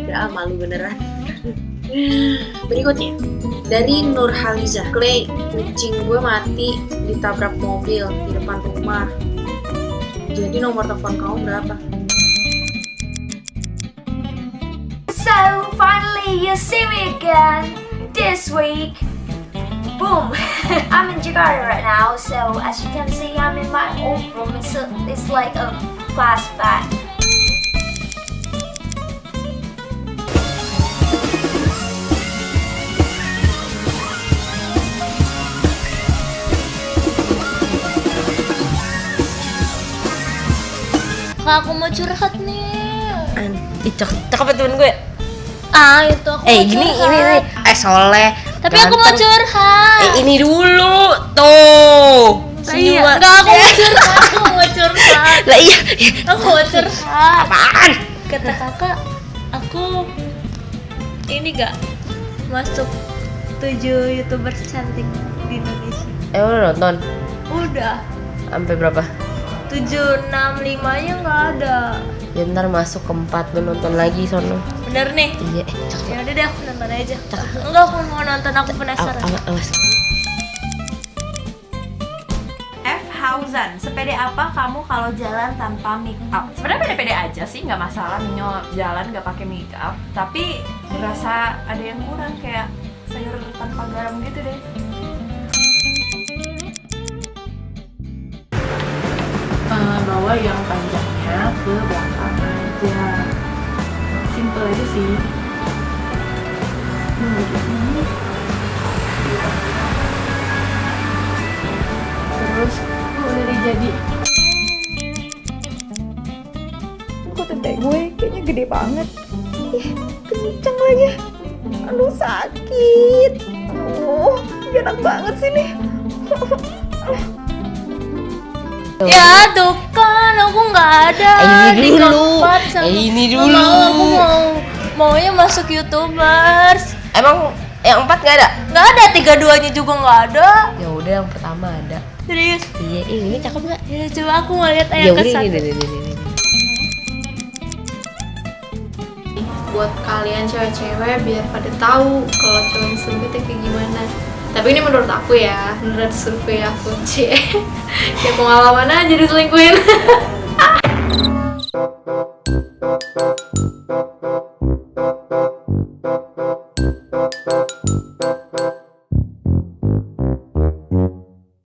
Udah malu beneran. Berikutnya dari Nurhaliza, Clay, kucing gue mati ditabrak mobil di depan rumah. Jadi nomor telepon kamu berapa? So finally you see me again this week. Boom! I'm in Jakarta right now, so as you can see, I'm in my old room. It's like a flashback. Kak, aku mau curhat nih. Cakep temen gue. Itu aku mau Gini curhat. Soleh. Tapi aku mau curhat. Ini dulu tuh. Iya, enggak, aku mau curhat. Aku mau curhat. Lah iya. Aku mau curhat. Apaan? Kata kakak, aku ini gak masuk 7 YouTubers cantik di Indonesia. Udah nonton? Udah. Sampai berapa? 765-nya nggak ada. Ya ntar masuk ke 4, lu nonton lagi sono. Bener nih? Iya. Ya udah deh, aku nonton aja. Enggak, aku mau nonton, aku penasaran. Awas. F. Hauzan, sepede apa kamu kalau jalan tanpa make up? Sebenarnya pede-pede aja sih, nggak masalah Minyo jalan nggak pakai make up. Tapi berasa ada yang kurang, kayak sayur tanpa garam gitu deh. Bawa yang panjangnya ke belakang aja, simple aja sih. Terus udah jadi. Kok tete gue kayaknya gede banget. Ih, kenceng lagi. Aduh sakit. Aduh, gak enak banget sih nih. Ya tuh kan, aku nggak ada. Ini dulu. Keempat sama- Ini Nggak dulu. mau, aku maunya masuk YouTubers. Emang yang 4 nggak ada? Nggak ada, 32-nya juga nggak ada. Ya udah yang pertama ada. Serius? Iya, ini cakep nggak? Ya coba aku mau lihat Ya yang udah kesana. ini. Buat kalian cewek-cewek biar pada tahu kalau cowok yang selingkuh itu kayak gimana. Tapi ini menurut aku ya, menurut survei aku cie. Kayak pengalaman aja diselingkuhin.